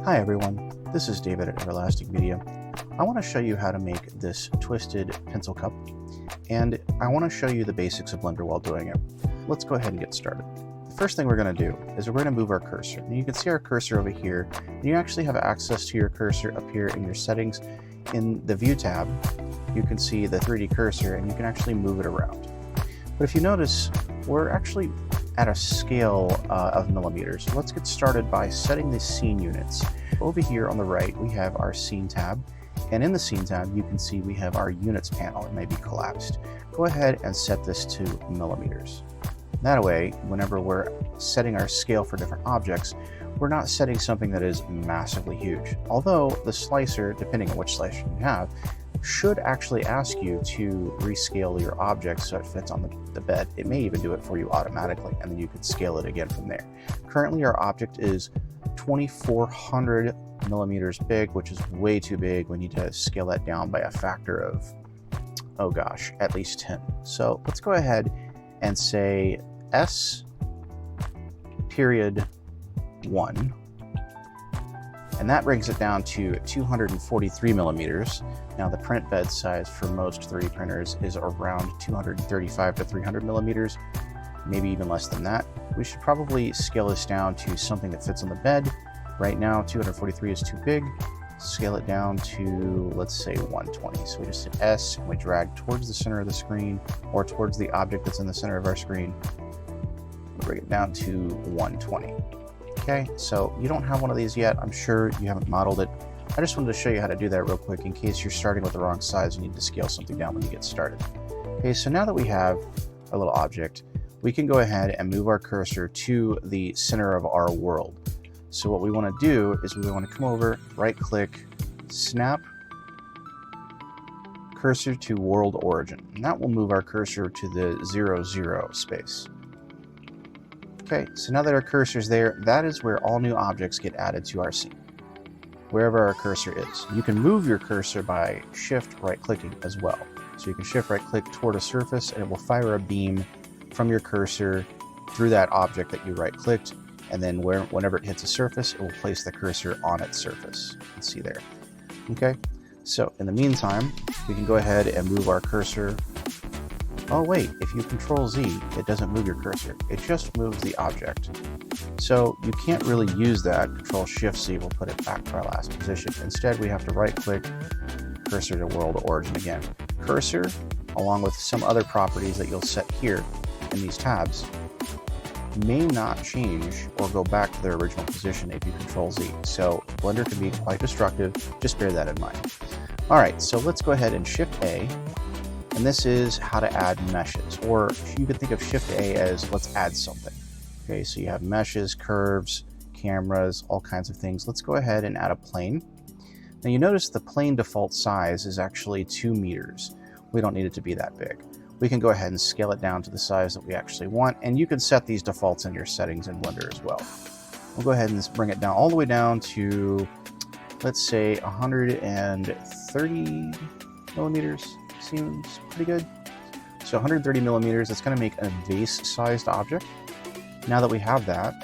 Hi everyone, this is David at Everlasting Media. I want to show you how to make this twisted pencil cup, and I want to show you the basics of Blender while doing it. Let's go ahead and get started. The first thing we're going to do is we're going to move our cursor. And you can see our cursor over here, and you actually have access to your cursor up here in your settings. In the View tab, you can see the 3D cursor, and you can actually move it around. But if you notice, we're actually at a scale of millimeters. So let's get started by setting the scene units. Over here on the right, we have our scene tab, and in the scene tab, you can see we have our units panel. It may be collapsed. Go ahead and set this to millimeters. That way, whenever we're setting our scale for different objects, we're not setting something that is massively huge. Although the slicer, depending on which slicer you have, should actually ask you to rescale your object so it fits on the bed. It may even do it for you automatically, and then you can scale it again from there. Currently, our object is 2400 millimeters big, which is way too big. We need to scale that down by a factor of, oh gosh, at least 10. So let's go ahead and say S.1, and that brings it down to 243 millimeters. Now the print bed size for most 3D printers is around 235 to 300 millimeters, maybe even less than that. We should probably scale this down to something that fits on the bed. Right now 243 is too big. Scale it down to, let's say, 120. So we just hit S and we drag towards the center of the screen, or towards the object that's in the center of our screen. We'll bring it down to 120. Okay, so you don't have one of these yet. I'm sure you haven't modeled it. I just wanted to show you how to do that real quick in case you're starting with the wrong size and you need to scale something down when you get started. Okay, so now that we have our little object, we can go ahead and move our cursor to the center of our world. So what we want to do is we want to come over, right click, snap cursor to world origin. And that will move our cursor to the 0, 0 space. Okay, so now that our cursor is there, that is where all new objects get added to our scene, wherever our cursor is. You can move your cursor by shift right clicking as well. So you can shift right click toward a surface and it will fire a beam from your cursor through that object that you right clicked, and then whenever it hits a surface, it will place the cursor on its surface. You can see there. Okay, so in the meantime, we can go ahead and move our cursor. Oh wait, if you Control Z, it doesn't move your cursor. It just moves the object. So you can't really use that. Control Shift Z will put it back to our last position. Instead, we have to right click, cursor to world origin again. Cursor, along with some other properties that you'll set here in these tabs, may not change or go back to their original position if you Control Z. So Blender can be quite destructive. Just bear that in mind. All right, so let's go ahead and Shift A. And this is how to add meshes, or you could think of Shift A as let's add something. Okay, so you have meshes, curves, cameras, all kinds of things. Let's go ahead and add a plane. Now you notice the plane default size is actually 2 meters. We don't need it to be that big. We can go ahead and scale it down to the size that we actually want, and you can set these defaults in your settings in Blender as well. We'll go ahead and bring it down all the way down to, let's say, 130 millimeters. Seems pretty good. So 130 millimeters, it's going to make a vase-sized object. Now that we have that,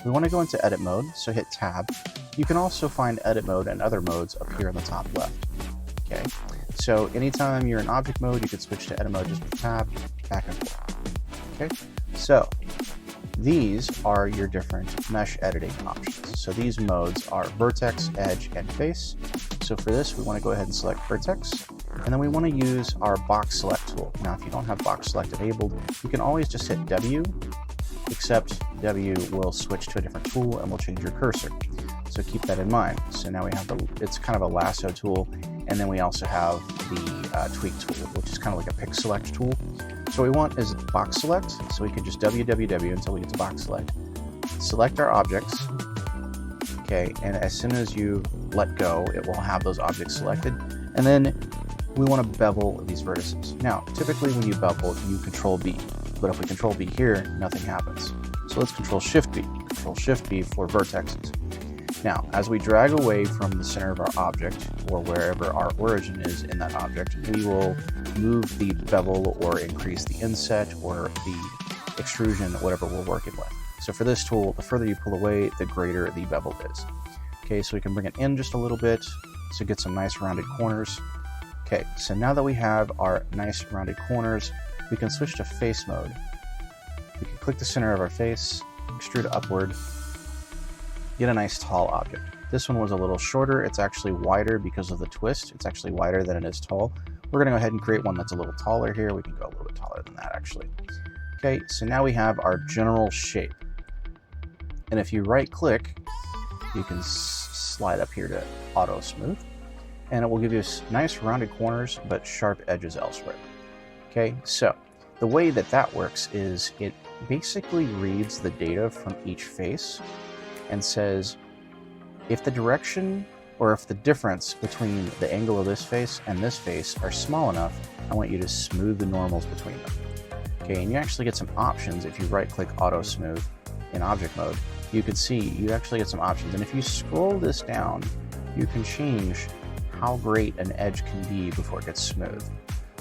we want to go into edit mode, so hit tab. You can also find edit mode and other modes up here in the top left. Okay, so anytime you're in object mode, you can switch to edit mode just with tab, back and forth. Okay, so these are your different mesh editing options. So these modes are vertex, edge, and face. So for this, we want to go ahead and select vertex. And then we want to use our box select tool. Now, if you don't have box select enabled, you can always just hit W, except W will switch to a different tool and will change your cursor. So keep that in mind. So now we have it's kind of a lasso tool. And then we also have the tweak tool, which is kind of like a pick select tool. So what we want is box select. So we can just WWW until we get to box select. Select our objects. Okay, and as soon as you let go, it will have those objects selected. And then we want to bevel these vertices. Now, typically when you bevel, you Control B, but if we Control B here, nothing happens. So let's Control Shift B. Control Shift B for vertexes. Now, as we drag away from the center of our object, or wherever our origin is in that object, we will move the bevel or increase the inset or the extrusion, whatever we're working with. So for this tool, the further you pull away, the greater the bevel is. Okay, so we can bring it in just a little bit to get some nice rounded corners. Okay, so now that we have our nice rounded corners, we can switch to face mode. We can click the center of our face, extrude upward, get a nice tall object. This one was a little shorter. It's actually wider because of the twist. It's actually wider than it is tall. We're going to go ahead and create one that's a little taller here. We can go a little bit taller than that, actually. Okay, so now we have our general shape. And if you right click, you can slide up here to auto smooth, and it will give you nice rounded corners but sharp edges elsewhere. Okay, so the way that that works is it basically reads the data from each face and says if the direction or if the difference between the angle of this face and this face are small enough, I want you to smooth the normals between them. Okay, and you actually get some options if you right click auto smooth in object mode. You can see you actually get some options, and if you scroll this down, you can change how great an edge can be before it gets smooth.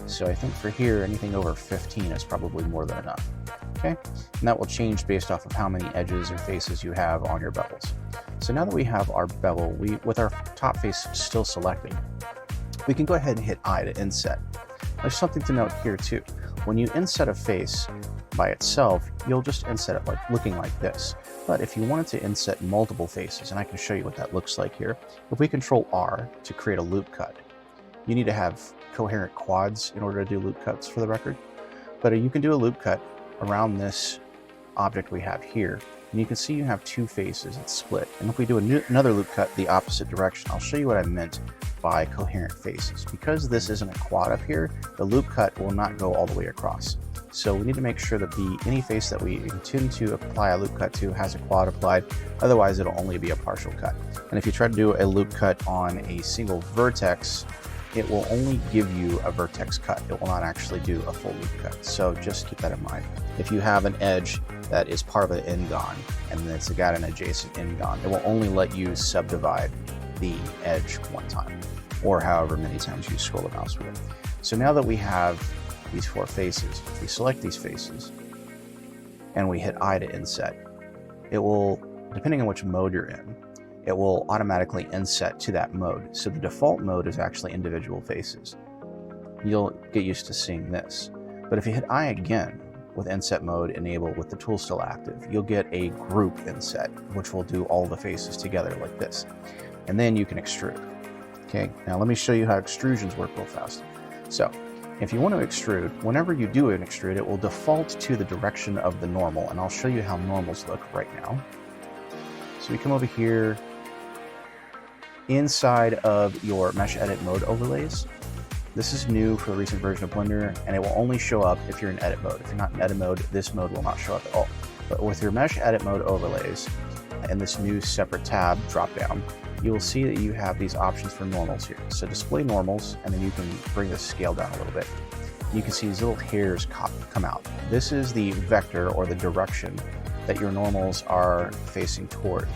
So I think for here, anything over 15 is probably more than enough. Okay, and that will change based off of how many edges or faces you have on your bevels. So now that we have our bevel, with our top face still selected, we can go ahead and hit I to inset. There's something to note here too. When you inset a face by itself, you'll just inset it looking like this. But if you wanted to inset multiple faces, and I can show you what that looks like here, if we Control R to create a loop cut, you need to have coherent quads in order to do loop cuts for the record. But you can do a loop cut around this object we have here, and you can see you have two faces, it's split. And if we do another loop cut the opposite direction, I'll show you what I meant by coherent faces. Because this isn't a quad up here, the loop cut will not go all the way across. So we need to make sure that any face that we intend to apply a loop cut to has a quad applied, otherwise it'll only be a partial cut. And if you try to do a loop cut on a single vertex, it will only give you a vertex cut. It will not actually do a full loop cut. So just keep that in mind. If you have an edge that is part of an n-gon and then it's got an adjacent n-gon, it will only let you subdivide the edge one time, or however many times you scroll the mouse with it. So now that we have these four faces, if we select these faces and we hit I to inset, it will, depending on which mode you're in, it will automatically inset to that mode. So the default mode is actually individual faces. You'll get used to seeing this. But if you hit I again with inset mode enabled with the tool still active, you'll get a group inset, which will do all the faces together like this. And then you can extrude. Okay, now let me show you how extrusions work real fast. So if you want to extrude, whenever you do an extrude, it will default to the direction of the normal, and I'll show you how normals look right now. So we come over here inside of your mesh edit mode overlays. This is new for the recent version of Blender, and it will only show up if you're in edit mode. If you're not in edit mode, this mode will not show up at all. But with your mesh edit mode overlays and this new separate tab drop down, you will see that you have these options for normals here. So display normals, and then you can bring the scale down a little bit. You can see these little hairs come out. This is the vector or the direction that your normals are facing toward.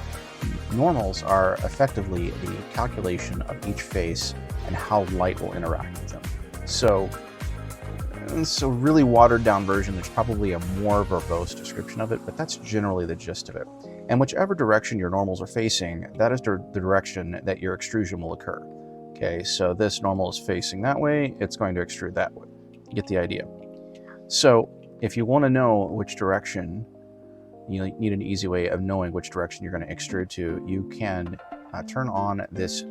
Normals are effectively the calculation of each face and how light will interact with them. So it's a really watered down version. There's probably a more verbose description of it, but that's generally the gist of it. And whichever direction your normals are facing, that is the direction that your extrusion will occur. Okay, so this normal is facing that way, it's going to extrude that way. You get the idea. So if you want to know which direction, you need an easy way of knowing which direction you're going to extrude to, you can turn on this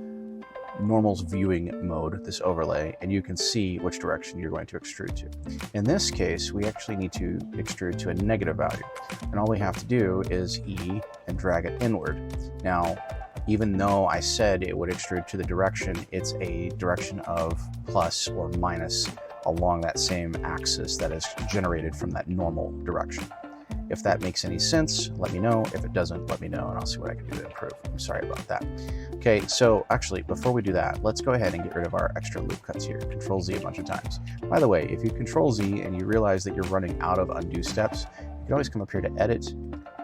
normals viewing mode, this overlay, and you can see which direction you're going to extrude to. In this case, we actually need to extrude to a negative value, and all we have to do is E and drag it inward. Now, even though I said it would extrude to the direction, it's a direction of plus or minus along that same axis that is generated from that normal direction. If that makes any sense, let me know. If it doesn't, let me know, and I'll see what I can do to improve. I'm sorry about that. Okay, so actually, before we do that, let's go ahead and get rid of our extra loop cuts here. Control Z a bunch of times. By the way, if you Control Z and you realize that you're running out of undo steps, you can always come up here to Edit,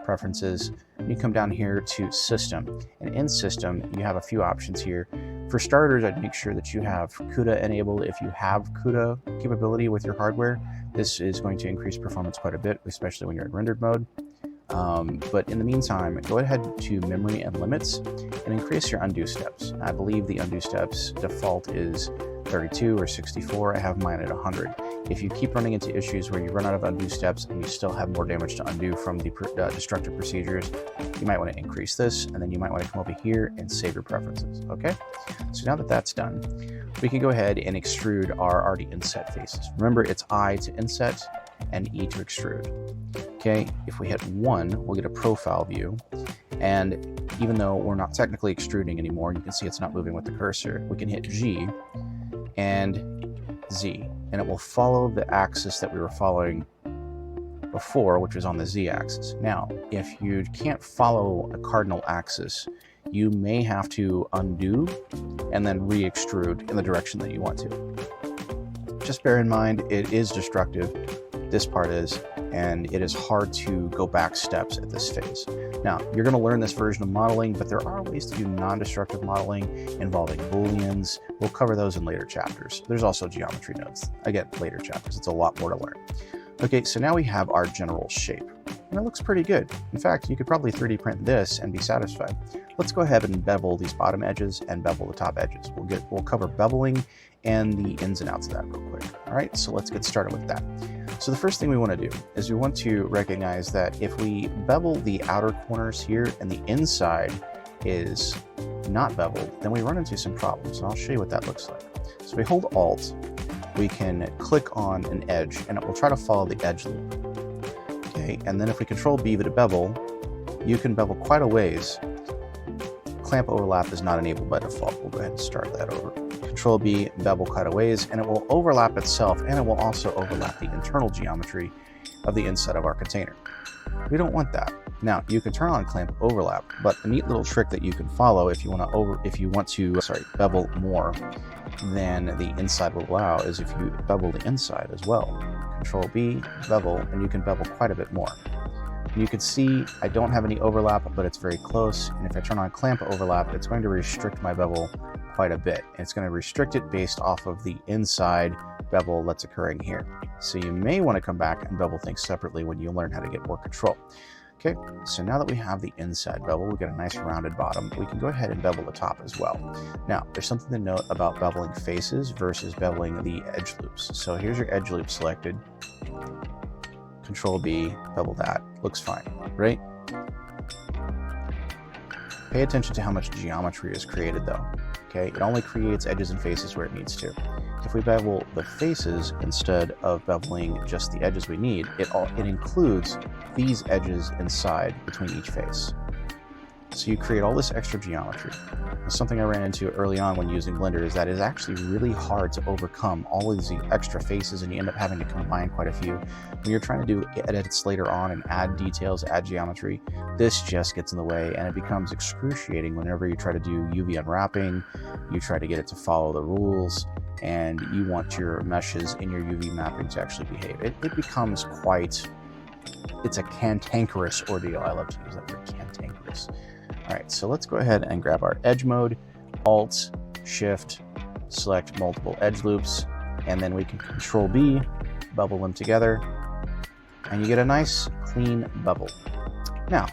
Preferences, and you come down here to System. And in System, you have a few options here. For starters, I'd make sure that you have CUDA enabled. If you have CUDA capability with your hardware, this is going to increase performance quite a bit, especially when you're in rendered mode. But in the meantime, go ahead to memory and limits and increase your undo steps. I believe the undo steps default is 32 or 64. I have mine at 100. If you keep running into issues where you run out of undo steps and you still have more damage to undo from the destructive procedures, you might want to increase this, and then you might want to come over here and save your preferences, okay? So now that that's done, we can go ahead and extrude our already inset faces. Remember, it's I to inset and E to extrude. Okay, if we hit 1, we'll get a profile view, and even though we're not technically extruding anymore, you can see it's not moving with the cursor, we can hit G and Z, and it will follow the axis that we were following before, which was on the Z axis. Now, if you can't follow a cardinal axis, you may have to undo and then re-extrude in the direction that you want to. Just bear in mind, it is destructive, this part is, and it is hard to go back steps at this phase. Now, you're going to learn this version of modeling, but there are ways to do non-destructive modeling involving booleans. We'll cover those in later chapters. There's also geometry nodes. Again, later chapters. It's a lot more to learn. Okay, so now we have our general shape, and it looks pretty good. In fact, you could probably 3D print this and be satisfied. Let's go ahead and bevel these bottom edges and bevel the top edges. We'll cover beveling and the ins and outs of that real quick. All right, so let's get started with that. So the first thing we want to do is we want to recognize that if we bevel the outer corners here and the inside is not beveled, then we run into some problems. And I'll show you what that looks like. So if we hold Alt, we can click on an edge and it will try to follow the edge loop. Okay, and then if we Control B to bevel, you can bevel quite a ways. Clamp overlap is not enabled by default. We'll go ahead and start that over. Control B, bevel quite a ways, and it will overlap itself, and it will also overlap the internal geometry of the inside of our container. We don't want that. Now, you can turn on clamp overlap, but the neat little trick that you can follow if you want to bevel more than the inside will allow is if you bevel the inside as well. Control B, bevel, and you can bevel quite a bit more. You can see I don't have any overlap, but it's very close, and if I turn on clamp overlap, it's going to restrict my bevel quite a bit. It's going to restrict it based off of the inside bevel that's occurring here. So you may want to come back and bevel things separately when you learn how to get more control. Okay, so now that we have the inside bevel, we get a nice rounded bottom, we can go ahead and bevel the top as well. Now, there's something to note about beveling faces versus beveling the edge loops. So here's your edge loop selected. Control B, bevel that. Looks fine, right? Pay attention to how much geometry is created though. Okay, it only creates edges and faces where it needs to. If we bevel the faces instead of beveling just the edges we need, it includes these edges inside between each face. So you create all this extra geometry. Something I ran into early on when using Blender is that it's actually really hard to overcome all of these extra faces, and you end up having to combine quite a few. When you're trying to do edits later on and add details, add geometry, this just gets in the way, and it becomes excruciating whenever you try to do UV unwrapping, you try to get it to follow the rules, and you want your meshes in your UV mapping to actually behave. It becomes it's a cantankerous ordeal. I love to use that word, cantankerous. All right, so let's go ahead and grab our edge mode, Alt, Shift, select multiple edge loops, and then we can Control B, bevel them together, and you get a nice clean bevel. Now,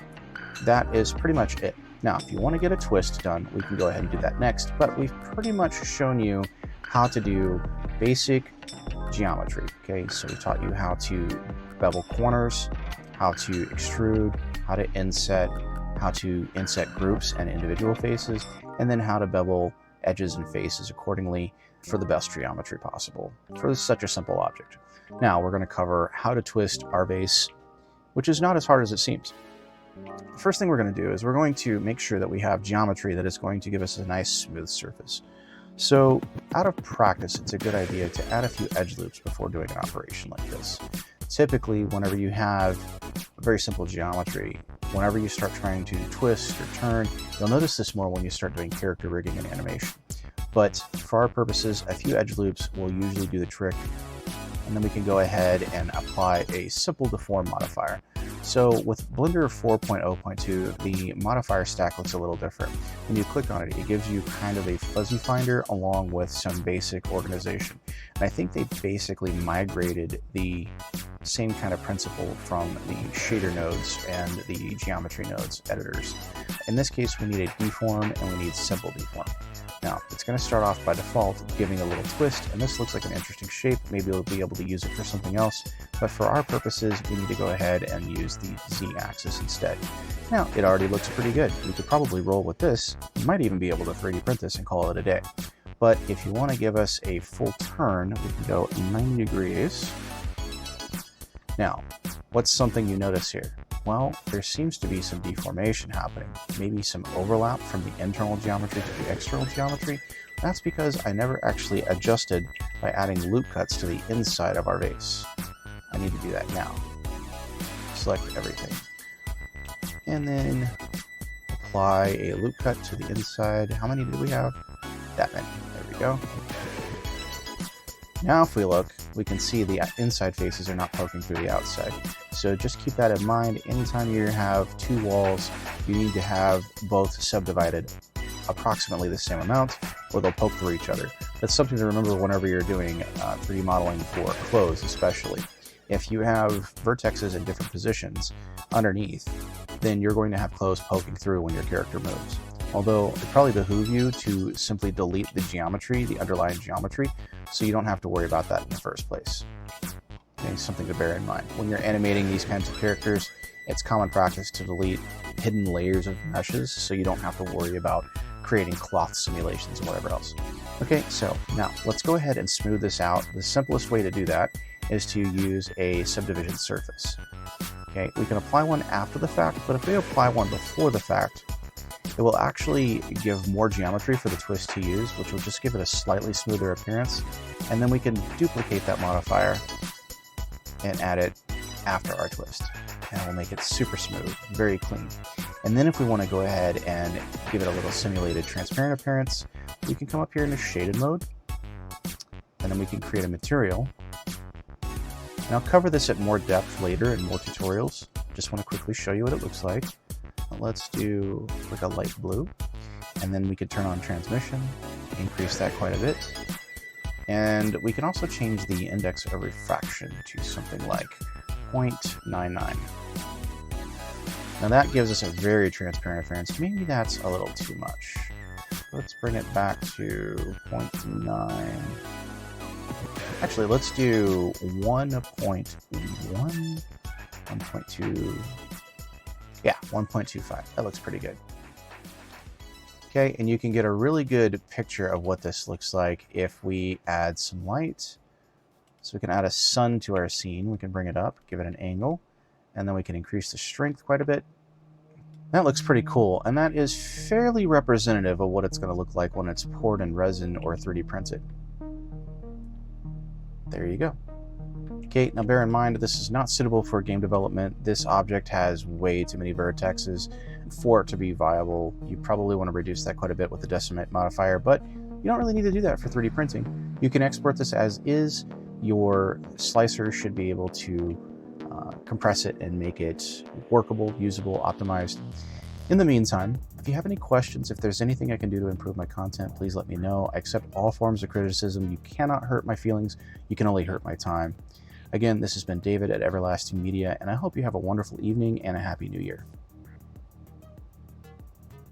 that is pretty much it. Now, if you want to get a twist done, we can go ahead and do that next, but we've pretty much shown you how to do basic geometry, okay? So we taught you how to bevel corners, how to extrude, how to inset groups and individual faces, and then how to bevel edges and faces accordingly for the best geometry possible for such a simple object. Now we're going to cover how to twist our base, which is not as hard as it seems. The first thing we're going to do is we're going to make sure that we have geometry that is going to give us a nice smooth surface. So out of practice, it's a good idea to add a few edge loops before doing an operation like this. Typically, whenever you have a very simple geometry, whenever you start trying to twist or turn, you'll notice this more when you start doing character rigging and animation. But for our purposes, a few edge loops will usually do the trick, and then we can go ahead and apply a simple deform modifier. So with Blender 4.0.2, the modifier stack looks a little different. When you click on it, it gives you kind of a fuzzy finder along with some basic organization. And I think they basically migrated the same kind of principle from the shader nodes and the geometry nodes editors. In this case, we need a deform and we need simple deform. Now, it's going to start off by default giving a little twist, and this looks like an interesting shape. Maybe we'll be able to use it for something else, but for our purposes, we need to go ahead and use the Z-axis instead. Now, it already looks pretty good. We could probably roll with this. You might even be able to 3D print this and call it a day. But if you want to give us a full turn, we can go 90 degrees. Now, what's something you notice here? Well, there seems to be some deformation happening, maybe some overlap from the internal geometry to the external geometry. That's because I never actually adjusted by adding loop cuts to the inside of our vase. I need to do that now. Select everything. And then apply a loop cut to the inside. How many do we have? That many. There we go. Now if we look, we can see the inside faces are not poking through the outside. So just keep that in mind. Anytime you have two walls, you need to have both subdivided approximately the same amount, or they'll poke through each other. That's something to remember whenever you're doing 3D modeling for clothes especially. If you have vertexes in different positions underneath, then you're going to have clothes poking through when your character moves. Although it probably behooves you to simply delete the geometry, the underlying geometry, so you don't have to worry about that in the first place. Okay, something to bear in mind. When you're animating these kinds of characters, it's common practice to delete hidden layers of meshes so you don't have to worry about creating cloth simulations and whatever else. Okay, so now let's go ahead and smooth this out. The simplest way to do that is to use a subdivision surface. Okay, we can apply one after the fact, but if we apply one before the fact, it will actually give more geometry for the twist to use, which will just give it a slightly smoother appearance. And then we can duplicate that modifier and add it after our twist. And we'll make it super smooth, very clean. And then if we want to go ahead and give it a little simulated transparent appearance, we can come up here into shaded mode. And then we can create a material. And I'll cover this at more depth later in more tutorials. Just want to quickly show you what it looks like. Let's do like a light blue, and then we could turn on transmission, increase that quite a bit. And we can also change the index of refraction to something like 0.99. Now that gives us a very transparent appearance. Maybe that's a little too much. Let's bring it back to 0.9. Actually, let's do 1.1, 1.2. Yeah, 1.25. That looks pretty good. Okay, and you can get a really good picture of what this looks like if we add some light. So we can add a sun to our scene. We can bring it up, give it an angle, and then we can increase the strength quite a bit. That looks pretty cool, and that is fairly representative of what it's going to look like when it's poured in resin or 3D printed. There you go. Okay, now bear in mind this is not suitable for game development. This object has way too many vertexes. For it to be viable, you probably want to reduce that quite a bit with the decimate modifier, but you don't really need to do that for 3D printing. You can export this as is. Your slicer should be able to compress it and make it workable, usable, optimized. In the meantime, if you have any questions, if there's anything I can do to improve my content, please let me know. I accept all forms of criticism. You cannot hurt my feelings. You can only hurt my time. Again, this has been David at Everlasting Media, and I hope you have a wonderful evening and a happy new year.